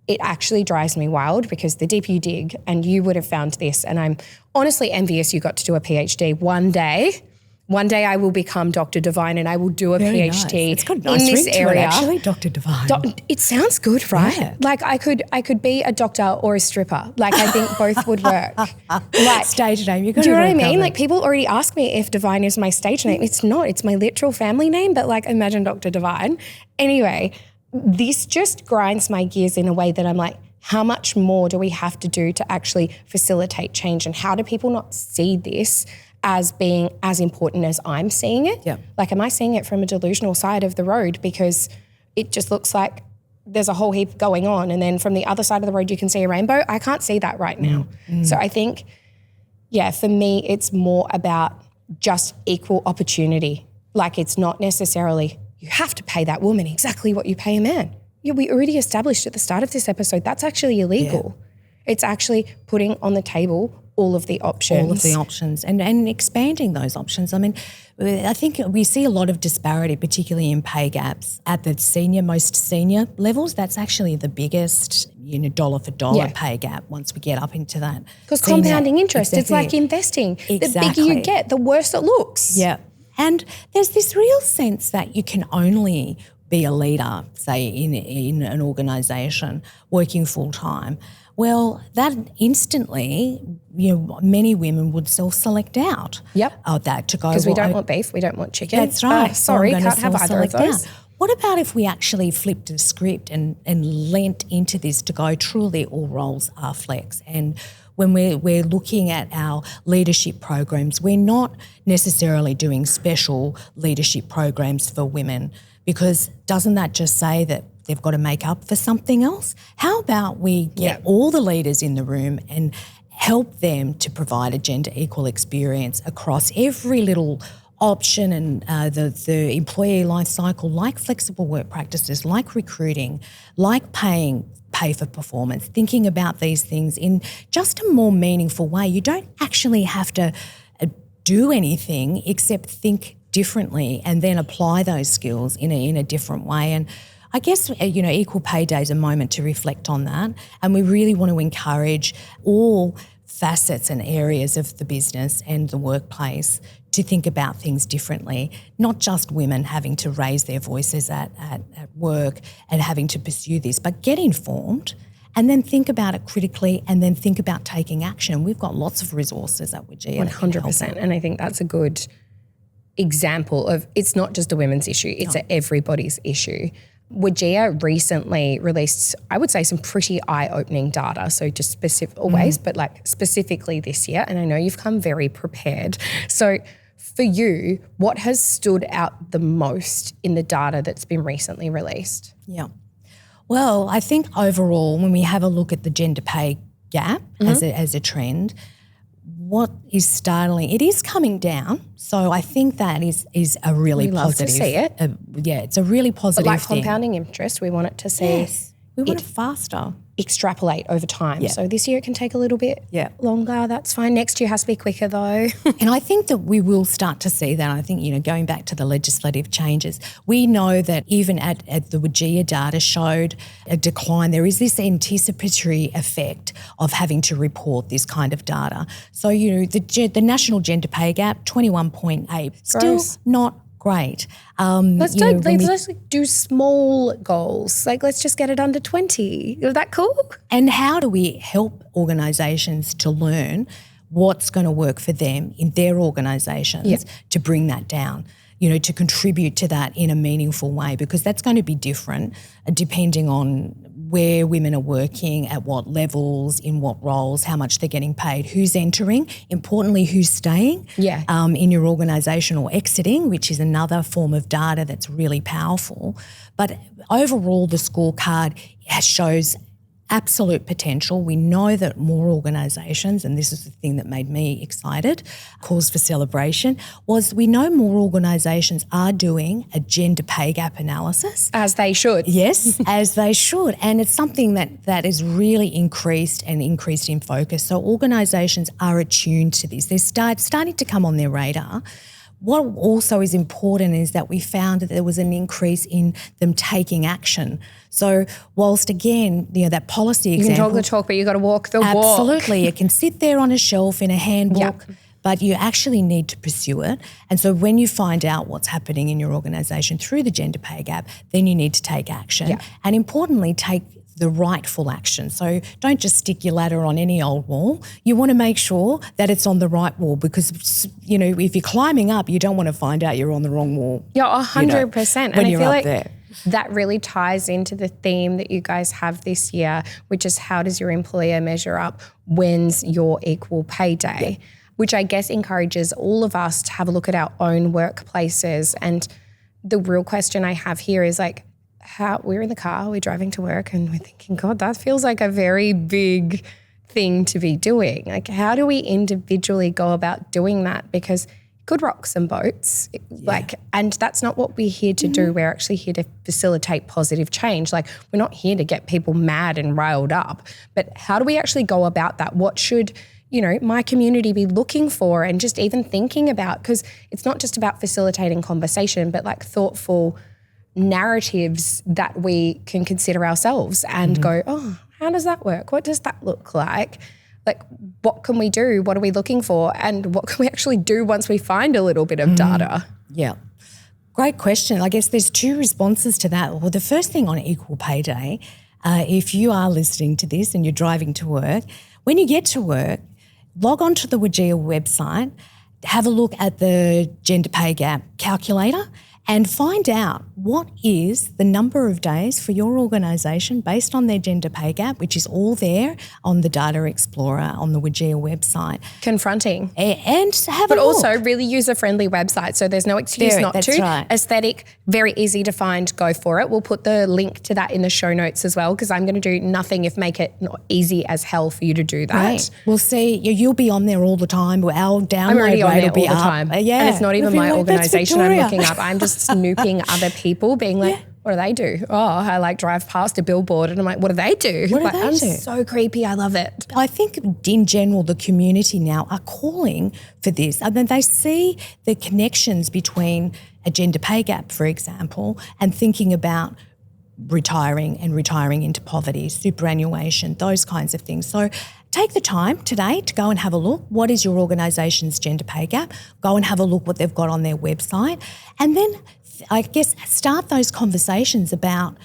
it actually drives me wild because the deeper you dig, and you would have found this, and I'm honestly envious you got to do a PhD. One day I will become Dr. Divine and I will do a Very PhD nice. It's got a nice in this ring to area. it, actually, Dr. Divine. It sounds good, right? Yeah. Like I could be a doctor or a stripper. Like I think both would work. Like Stage name. You got do you know what I it all mean? covered. Like people already ask me if Divine is my stage name. It's not. It's my literal family name, but like imagine Dr. Divine. Anyway, this just grinds my gears in a way that I'm like, how much more do we have to do to actually facilitate change? And how do people not see this as being as important as I'm seeing it? Yeah. Like, am I seeing it from a delusional side of the road because it just looks like there's a whole heap going on and then from the other side of the road you can see a rainbow? I can't see that right now. So I think, for me, it's more about just equal opportunity. Like it's not necessarily you have to pay that woman exactly what you pay a man. Yeah, we already established at the start of this episode that's actually illegal. Yeah. It's actually putting on the table all of the options. All of the options and expanding those options. I mean, I think we see a lot of disparity, particularly in pay gaps at the most senior levels. That's actually the biggest, dollar for dollar pay gap once we get up into that. Because compounding interest, it's like investing. Exactly. The bigger you get, the worse it looks. Yeah. And there's this real sense that you can only be a leader, say, in an organisation working full-time. Well, that instantly, many women would self-select out of that to go. Because we don't want beef, we don't want chicken. That's right. Sorry, can't have either of those. What about if we actually flipped the script and lent into this to go truly all roles are flex? And when we're looking at our leadership programs, we're not necessarily doing special leadership programs for women, because doesn't that just say that they've got to make up for something else? How about we get all the leaders in the room and help them to provide a gender equal experience across every little option and the employee life cycle, like flexible work practices, like recruiting, like pay for performance, thinking about these things in just a more meaningful way. You don't actually have to do anything except think differently and then apply those skills in a different way. And I guess, Equal Pay Day is a moment to reflect on that. And we really want to encourage all facets and areas of the business and the workplace to think about things differently, not just women having to raise their voices at work and having to pursue this, but get informed and then think about it critically and then think about taking action. We've got lots of resources at WGEA. 100%. And I think that's a good example of it's not just a women's issue, it's everybody's issue. WGEA recently released, I would say, some pretty eye-opening data. So just specific always, but like specifically this year. And I know you've come very prepared. So for you, what has stood out the most in the data that's been recently released? Yeah. Well, I think overall, when we have a look at the gender pay gap as a trend, what is startling, it is coming down. So I think that is a really we love positive. to see it. It's a really positive but like thing. compounding interest, we want it to see. Yes. We want it faster. Extrapolate over time. Yeah. So this year it can take a little bit longer. That's fine. Next year has to be quicker though. And I think that we will start to see that. I think, going back to the legislative changes, we know that even at the WGEA data showed a decline. There is this anticipatory effect of having to report this kind of data. So, the national gender pay gap, 21.8, still not great. Let's do small goals. Like, let's just get it under 20. Is that cool? And how do we help organisations to learn what's going to work for them in their organisations to bring that down, to contribute to that in a meaningful way, because that's going to be different depending on where women are working, at what levels, in what roles, how much they're getting paid, who's entering, importantly, who's staying in your organisation or exiting, which is another form of data that's really powerful. But overall, the scorecard shows absolute potential. We know that more organisations, and this is the thing that made me excited, cause for celebration, was we know more organisations are doing a gender pay gap analysis. As they should. Yes, as they should. And it's something that is really increased in focus. So organisations are attuned to this. They're starting to come on their radar. What also is important is that we found that there was an increase in them taking action. So whilst, again, that policy example... You can talk the talk, but you've got to walk the walk. Absolutely. It can sit there on a shelf in a handbook, but you actually need to pursue it. And so when you find out what's happening in your organisation through the gender pay gap, then you need to take action. Yeah. And importantly, take the rightful action. So don't just stick your ladder on any old wall. You want to make sure that it's on the right wall because, if you're climbing up, you don't want to find out you're on the wrong wall. Yeah, 100%. When and I you're feel up like there. That really ties into the theme that you guys have this year, which is how does your employer measure up? When's your equal pay day? Yeah. Which I guess encourages all of us to have a look at our own workplaces. And the real question I have here is how we're in the car, we're driving to work and we're thinking, God, that feels like a very big thing to be doing. How do we individually go about doing that? Because it could rock some boats. And that's not what we're here to do. We're actually here to facilitate positive change. We're not here to get people mad and riled up. But how do we actually go about that? What should my community be looking for and just even thinking about? Because it's not just about facilitating conversation, but thoughtful narratives that we can consider ourselves and go, oh, how does that work? What does that look like? What can we do? What are we looking for? And what can we actually do once we find a little bit of data? Yeah. Great question. I guess there's two responses to that. Well, the first thing on Equal Pay Day, if you are listening to this and you're driving to work, when you get to work, log on to the WGEA website, have a look at the gender pay gap calculator and find out what is the number of days for your organisation based on their gender pay gap, which is all there on the Data Explorer on the WGEA website. Confronting. And have but a look. Also really user-friendly website, so there's no excuse not to. Right. Aesthetic, very easy to find, go for it. We'll put the link to that in the show notes as well because I'm going to do nothing if make it not easy as hell for you to do that. Right. We'll see. You'll be on there all the time. Our download I'm already on rate there will be all the up. time. Yeah. And it's not even my organisation I'm looking up. I'm just snooping other people, being what do they do? Oh, I drive past a billboard and I'm like, what do they do? I'm so creepy. I love it. I think in general, the community now are calling for this. I mean, they see the connections between a gender pay gap, for example, and thinking about retiring into poverty, superannuation, those kinds of things. So take the time today to go and have a look. What is your organisation's gender pay gap? Go and have a look what they've got on their website. And then I guess start those conversations about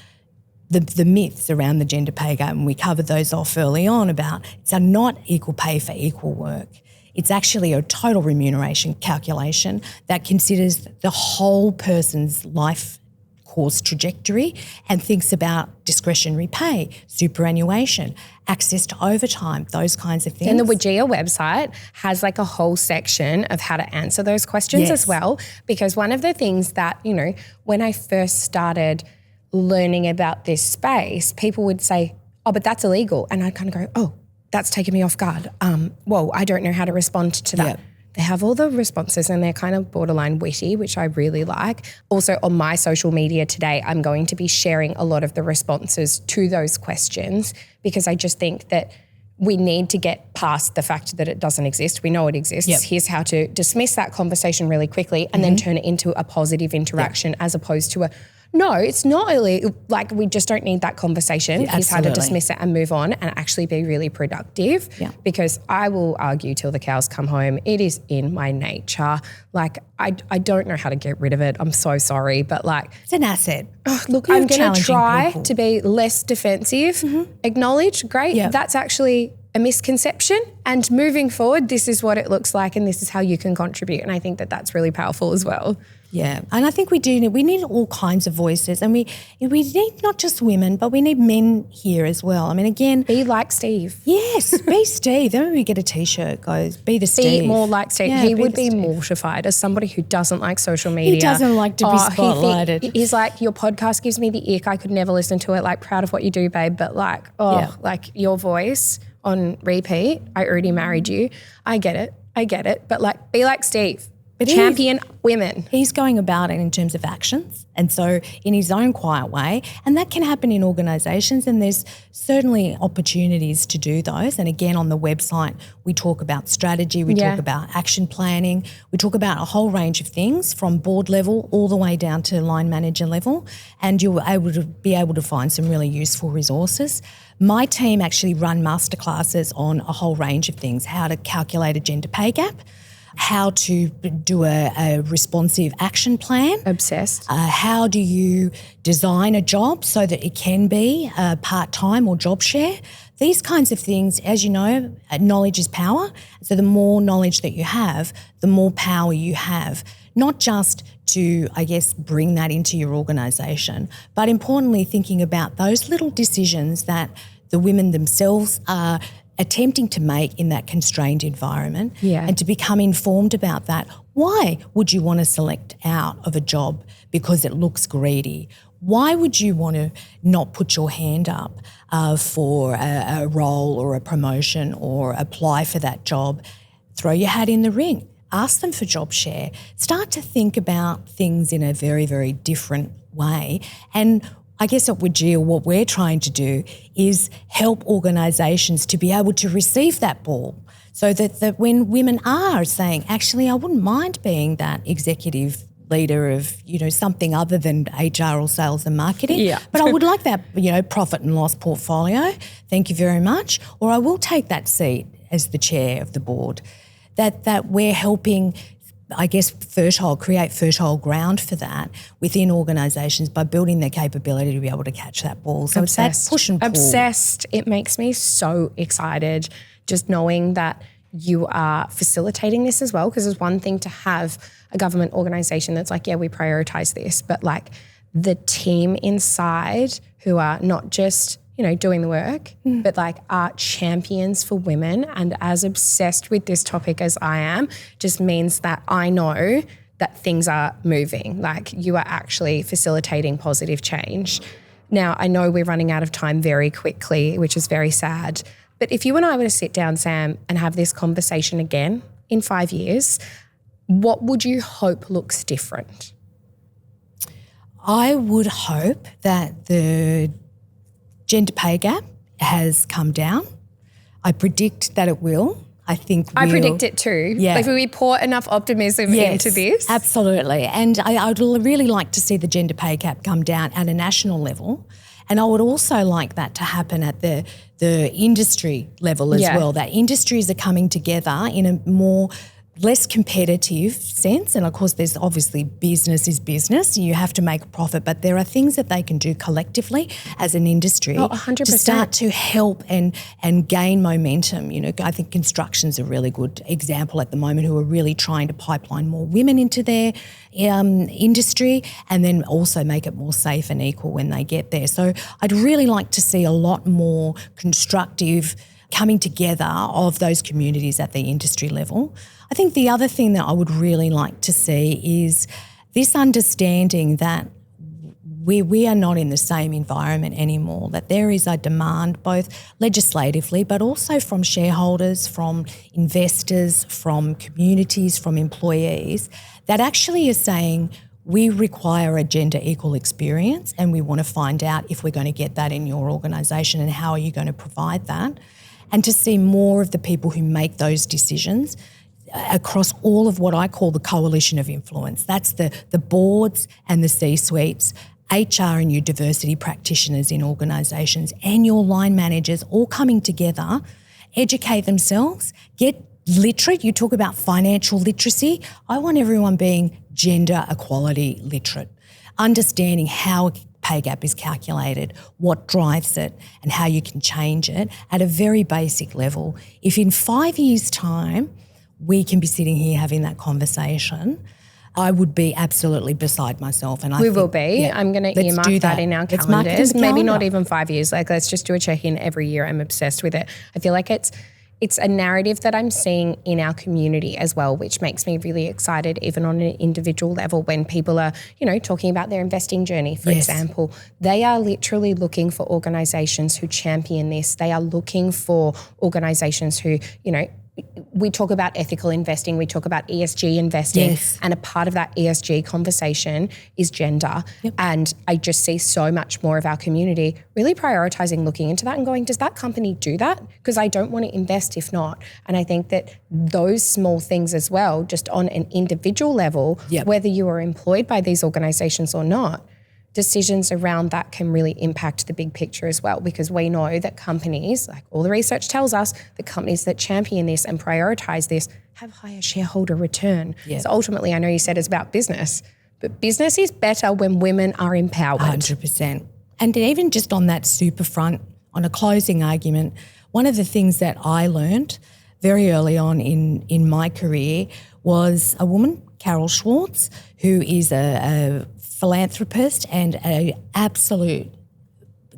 the myths around the gender pay gap, and we covered those off early on about it's not equal pay for equal work. It's actually a total remuneration calculation that considers the whole person's life course trajectory and thinks about discretionary pay, superannuation, access to overtime, those kinds of things. And the WGEA website has a whole section of how to answer those questions as well, because one of the things that, when I first started learning about this space, people would say, oh, but that's illegal. And I'd kind of go, oh, that's taken me off guard. Well, I don't know how to respond to that. Yep. They have all the responses and they're kind of borderline witty, which I really like. Also on my social media today, I'm going to be sharing a lot of the responses to those questions because I just think that we need to get past the fact that it doesn't exist. We know it exists. Yep. Here's how to dismiss that conversation really quickly and then turn it into a positive interaction as opposed to no, it's not illegal. We just don't need that conversation. Yeah, Here's how to dismiss it and move on and actually be really productive. Yeah. Because I will argue till the cows come home. It is in my nature. I don't know how to get rid of it. I'm so sorry, but it's an asset. Look, I'm going to try to be less defensive. Acknowledge, great. Yeah. That's actually a misconception, and moving forward, this is what it looks like and this is how you can contribute. And I think that that's really powerful as well. Yeah, and I think we need all kinds of voices, and we need not just women, but we need men here as well. I mean, again, be like Steve. Yes, be Steve. Then when we get a T-shirt, goes be the Steve. Be more like Steve. Yeah, he would be Steve. mortified as somebody who doesn't like social media. He doesn't like to be spotlighted. He's like, your podcast gives me the ick. I could never listen to it. Like, proud of what you do, babe, but like, like your voice on repeat. I already married you. I get it. But like, be like Steve. But champion women. He's going about it in terms of actions, and so in his own quiet way, and that can happen in organisations, and there's certainly opportunities to do those. And again, on the website, we talk about strategy, we talk about action planning, we talk about a whole range of things from board level all the way down to line manager level, and you'll be able to find some really useful resources. My team actually run masterclasses on a whole range of things: how to calculate a gender pay gap, how to do a responsive action plan. Obsessed. How do you design a job so that it can be part-time or job share? These kinds of things, as you know, knowledge is power. So the more knowledge that you have, the more power you have, not just to, I guess, bring that into your organisation, but importantly thinking about those little decisions that the women themselves are attempting to make in that constrained environment, and to become informed about that. Why would you want to select out of a job because it looks greedy? Why would you want to not put your hand up for a role or a promotion or apply for that job? Throw your hat in the ring. Ask them for job share. Start to think about things in a very, very different way. And I guess at WGEA, what we're trying to do is help organisations to be able to receive that ball, so that when women are saying, actually, I wouldn't mind being that executive leader of, something other than HR or sales and marketing, but I would like that, profit and loss portfolio. Thank you very much. Or I will take that seat as the chair of the board. That we're helping, I guess, create fertile ground for that within organisations by building their capability to be able to catch that ball. So Obsessed. It's that push and pull. Obsessed. It makes me so excited just knowing that you are facilitating this as well, because there's one thing to have a government organisation that's like, we prioritise this, but like the team inside who are not just doing the work, but like are champions for women and as obsessed with this topic as I am, just means that I know that things are moving. Like you are actually facilitating positive change. Now, I know we're running out of time very quickly, which is very sad. But if you and I were to sit down, Sam, and have this conversation again in 5 years, what would you hope looks different? I would hope that the gender pay gap has come down. I predict that it will. I predict it too. Yeah. If we pour enough optimism into this. Absolutely. And I would really like to see the gender pay gap come down at a national level. And I would also like that to happen at the industry level as well. That industries are coming together in a less competitive sense. And of course, there's obviously business is business. You have to make a profit, but there are things that they can do collectively as an industry 100%. to start to help and gain momentum. I think construction's a really good example at the moment, who are really trying to pipeline more women into their industry and then also make it more safe and equal when they get there. So I'd really like to see a lot more constructive coming together of those communities at the industry level. I think the other thing that I would really like to see is this understanding that we are not in the same environment anymore, that there is a demand both legislatively but also from shareholders, from investors, from communities, from employees, that actually is saying we require a gender equal experience and we want to find out if we're going to get that in your organisation and how are you going to provide that. And to see more of the people who make those decisions across all of what I call the coalition of influence. That's the boards and the C-suites, HR and your diversity practitioners in organisations and your line managers all coming together, educate themselves, get literate. You talk about financial literacy. I want everyone being gender equality literate, understanding how pay gap is calculated, what drives it, and how you can change it at a very basic level. If in 5 years' time we can be sitting here having that conversation, I would be absolutely beside myself. And we will be. Yeah, I'm going to earmark that in our calendars. Maybe not even 5 years. Like, let's just do a check-in every year. I'm obsessed with it. I feel like it's a narrative that I'm seeing in our community as well, which makes me really excited, even on an individual level, when people are, talking about their investing journey, for example. They are literally looking for organisations who champion this. They are looking for organisations who, we talk about ethical investing, we talk about ESG investing, and a part of that ESG conversation is gender. And I just see so much more of our community really prioritising looking into that and going, does that company do that? Because I don't want to invest if not. And I think that those small things as well, just on an individual level, whether you are employed by these organisations or not, decisions around that can really impact the big picture as well, because we know that companies, like all the research tells us, the companies that champion this and prioritise this have higher shareholder return. So ultimately, I know you said it's about business, but business is better when women are empowered. 100%. And even just on that super front, on a closing argument, one of the things that I learned very early on in my career was a woman, Carol Schwartz, who is a philanthropist and an absolute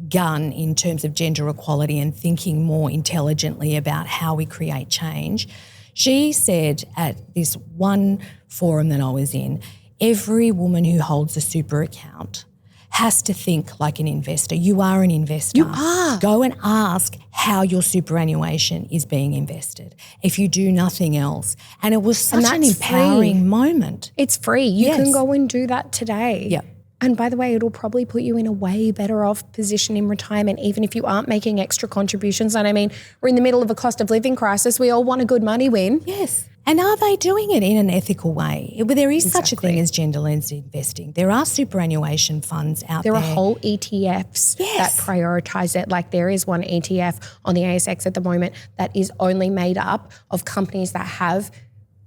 gun in terms of gender equality and thinking more intelligently about how we create change. She said at this one forum that I was in, every woman who holds a super account has to think like an investor. You are an investor. You are. Go and ask how your superannuation is being invested if you do nothing else. And it was such an empowering moment. It's free. You can go and do that today. Yeah. And by the way, it'll probably put you in a way better off position in retirement, even if you aren't making extra contributions. And I mean, we're in the middle of a cost of living crisis. We all want a good money win. Yes. And are they doing it in an ethical way? There is such a thing as gender-led investing. There are superannuation funds out there. There are whole ETFs that prioritise it. Like, there is one ETF on the ASX at the moment that is only made up of companies that have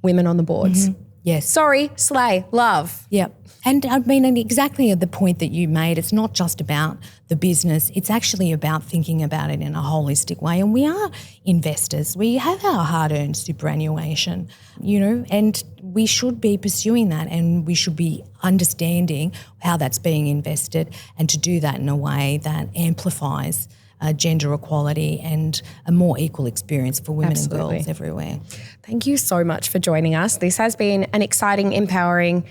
women on the boards. Yes. Sorry, slay, love. Yep. And I mean, and exactly at the point that you made, it's not just about the business, it's actually about thinking about it in a holistic way. And we are investors. We have our hard-earned superannuation, and we should be pursuing that, and we should be understanding how that's being invested, and to do that in a way that amplifies gender equality and a more equal experience for women and girls everywhere. Thank you so much for joining us. This has been an exciting, empowering,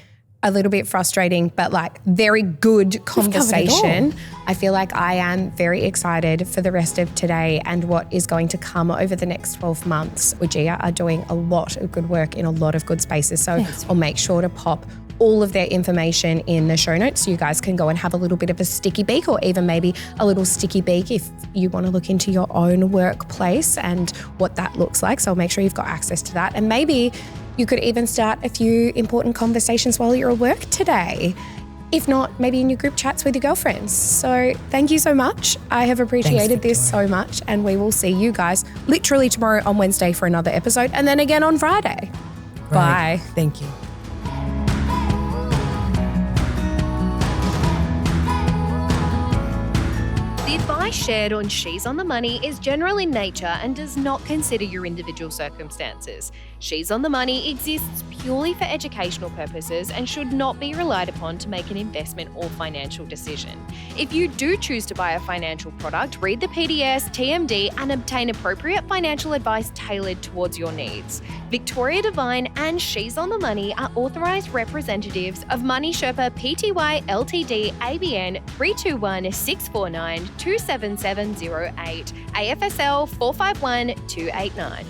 a little bit frustrating, but very good conversation. I feel like I am very excited for the rest of today and what is going to come over the next 12 months. WGEA are doing a lot of good work in a lot of good spaces. So I'll make sure to pop all of their information in the show notes so you guys can go and have a little bit of a sticky beak, or even maybe a little sticky beak if you want to look into your own workplace and what that looks like. So make sure you've got access to that. And maybe you could even start a few important conversations while you're at work today. If not, maybe in your group chats with your girlfriends. So thank you so much. I have appreciated this so much, and we will see you guys literally tomorrow on Wednesday for another episode, and then again on Friday. Right. Bye. Thank you. The advice shared on She's on the Money is general in nature and does not consider your individual circumstances. She's on the Money exists purely for educational purposes and should not be relied upon to make an investment or financial decision. If you do choose to buy a financial product, read the PDS, TMD and obtain appropriate financial advice tailored towards your needs. Victoria Devine and She's on the Money are authorised representatives of Money Sherpa Pty Ltd ABN 321 649 27708 AFSL 451289.